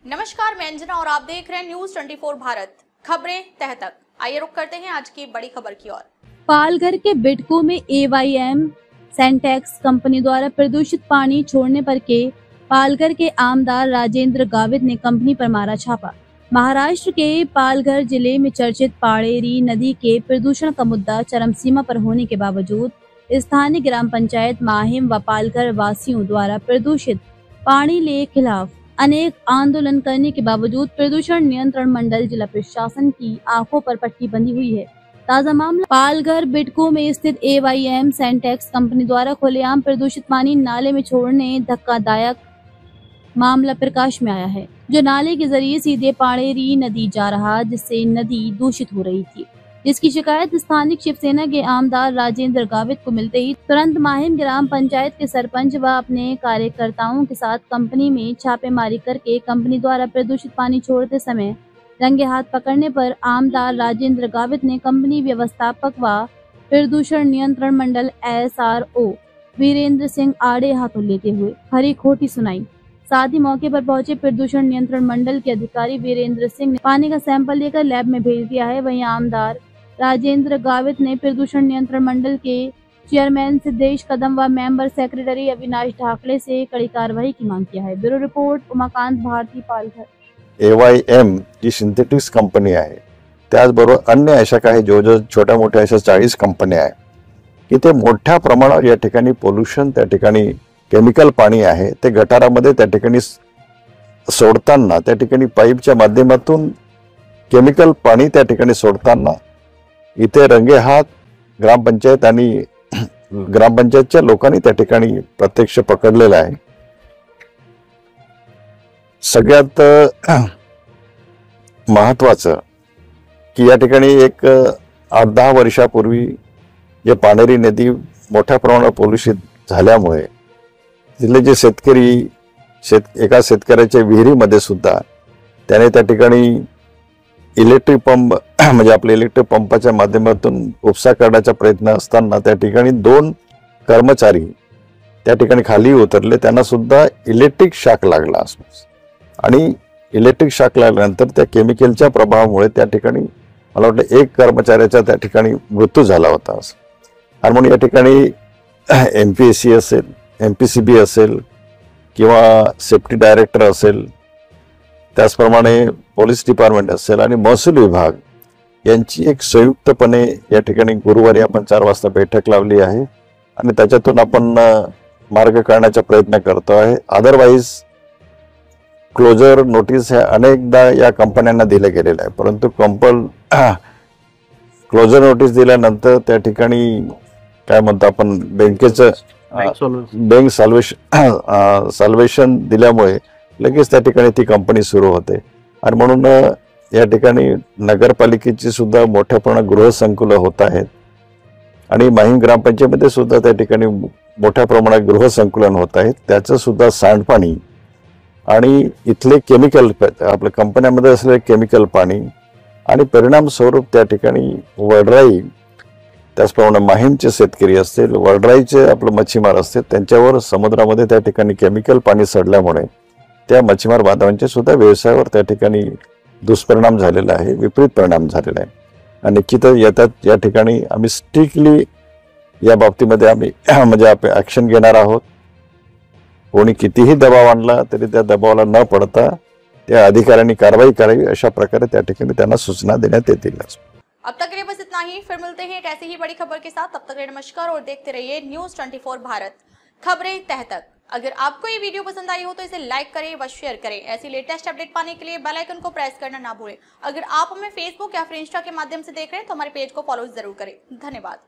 नमस्कार, मैं अंजना और आप देख रहे हैं न्यूज 24 भारत। खबरें तह तक। आइए रुक करते हैं आज की बड़ी खबर की ओर। पालघर के बिडको में AYM सेंटेक्स कंपनी द्वारा प्रदूषित पानी छोड़ने पर के पालघर के आमदार राजेंद्र गावित ने कंपनी पर मारा छापा। महाराष्ट्र के पालघर जिले में चर्चित पाड़ेरी नदी के प्रदूषण का मुद्दा चरम सीमा पर होने के बावजूद स्थानीय ग्राम पंचायत माहिम व पालघर वासियों द्वारा प्रदूषित पानी के खिलाफ अनेक आंदोलन करने के बावजूद प्रदूषण नियंत्रण मंडल जिला प्रशासन की आंखों पर पट्टी बंधी हुई है। ताजा मामला पालघर बिडको में स्थित AYM सेंटेक्स कंपनी द्वारा खुलेआम प्रदूषित पानी नाले में छोड़ने धक्कादायक मामला प्रकाश में आया है, जो नाले के जरिए सीधे पाड़ेरी नदी जा रहा, जिससे नदी दूषित हो रही थी, जिसकी शिकायत स्थानीय शिवसेना के आमदार राजेंद्र गावित को मिलते ही तुरंत माहिम ग्राम पंचायत के सरपंच व अपने कार्यकर्ताओं के साथ कंपनी में छापेमारी करके कंपनी द्वारा प्रदूषित पानी छोड़ते समय रंगे हाथ पकड़ने पर आमदार राजेंद्र गावित ने कंपनी व्यवस्थापक व प्रदूषण नियंत्रण मंडल SRO वीरेंद्र सिंह आड़े हाथों लेते हुए खरी खोटी सुनाई। साथ ही मौके पर पहुंचे प्रदूषण नियंत्रण मंडल के अधिकारी वीरेंद्र सिंह ने पानी का सैंपल लेकर लैब में भेज दिया है। वहीं आमदार राजेंद्र गावित ने प्रदूषण नियंत्रण मंडल के चेयरमैन सिद्धेश कदम व मेंबर सेक्रेटरी अविनाश ढाकले से कड़ी कार्रवाई की मांग किया है। Bureau report, Umakant Bharati, Palghar. AYM जी सिंथेटिक्स कंपनी आहे, त्याचबरोबर अन्य अशा काही जो छोट्या मोठ्या अशा 40 कंपन्या आहेत की ते मोठ्या प्रमाणावर या ठिकाणी पोल्यूशन, त्या ठिकाणी केमिकल पाणी आहे ते गटारामध्ये त्या ठिकाणी सोडताना, त्या ठिकाणी पाईपच्या माध्यमातून केमिकल पाणी त्या ठिकाणी सोडताना इथे रंगेहात ग्रामपंचायत आणि ग्रामपंचायतच्या लोकांनी त्या ठिकाणी प्रत्यक्ष पकडलेला आहे। सगळ्यात महत्त्वाचं की या ठिकाणी एक 8-10 वर्षापूर्वी जे पाणेरी नदी मोठ्या प्रमाणात पोल्यूशित झाल्यामुळे तिथले जे शेतकरी एका शेतकऱ्याच्या विहिरीमध्ये सुद्धा त्याने त्या ठिकाणी इलेक्ट्रिक पंप म्हणजे आपल्या इलेक्ट्रिक पंपाच्या माध्यमातून उपसा करण्याचा प्रयत्न असताना त्या ठिकाणी 2 कर्मचारी त्या ठिकाणी खाली उतरले, त्यांना सुद्धा इलेक्ट्रिक शॉक लागला आणि इलेक्ट्रिक शॉक लागल्यानंतर त्या केमिकलच्या प्रभावामुळे त्या ठिकाणी मला वाटतं 1 कर्मचाऱ्याचा त्या ठिकाणी मृत्यू झाला होता। आणि म्हणून या ठिकाणी MPSC असेल, MPCB असेल किंवा सेफ्टी डायरेक्टर असेल, त्याचप्रमाणे पोलीस डिपार्टमेंट असेल आणि महसूल विभाग यांची एक संयुक्तपणे या ठिकाणी गुरुवारी आपण 4 वाजता बैठक लावली आहे आणि त्याच्यातून आपण मार्ग काढण्याचा प्रयत्न करतो आहे। अदरवाइज क्लोजर नोटीस हे अनेकदा या कंपन्यांना दिले गेलेले आहे, परंतु क्लोजर नोटीस दिल्यानंतर त्या ठिकाणी काय म्हणतो आपण बँकेचं बँक सॉल्वेशन दिल्यामुळे लगेच त्या ठिकाणी ती कंपनी सुरू होते। आणि म्हणून या ठिकाणी नगरपालिकेची सुद्धा मोठ्या प्रमाणात गृहसंकुलं होत आहेत आणि माहीम ग्रामपंचायतीमध्ये सुद्धा त्या ठिकाणी मोठ्या प्रमाणात गृहसंकुलन होत आहेत। त्याचं सुद्धा सांडपाणी आणि इथले केमिकल, आपल्या कंपन्यांमध्ये असलेले केमिकल पाणी आणि परिणाम स्वरूप त्या ठिकाणी वडराई, त्याचप्रमाणे माहीमचे शेतकरी असतील, वडराईचे आपले मच्छीमार असतील, त्यांच्यावर समुद्रामध्ये त्या ठिकाणी केमिकल पाणी सोडल्यामुळे त्या मच्छीमार बांधवांच्या सुद्धा व्यवसायावर त्या ठिकाणी दुष्परिणाम झालेला आहे, विपरीत परिणाम झालेला आहे। आणि निश्चितच या ठिकाणी आम्ही स्ट्रिक्टली या बाबतीमध्ये आम्ही म्हणजे आपण ॲक्शन घेणार आहोत। कोणी कितीही दबाव आणला तरी त्या दबावाला न पडता त्या अधिकाऱ्यांनी कारवाई करावी, अशा प्रकारे त्या ठिकाणी त्यांना सूचना देण्यात येतील। अब तक के लिए बस इतना ही, फिर मिलते हैं एक ऐसी ही बड़ी खबर के साथ। तब तक के लिए नमस्कार और देखते रहिए न्यूज 24 भारत, खबरें तह तक। अगर आपको ये वीडियो पसंद आई हो तो इसे लाइक करें व शेयर करें। ऐसी लेटेस्ट अपडेट पाने के लिए बेल आइकन को प्रेस करना ना भूलें। अगर आप हमें फेसबुक या फिर इंस्टा के माध्यम से देख रहे हैं तो हमारे पेज को फॉलो जरूर करें। धन्यवाद।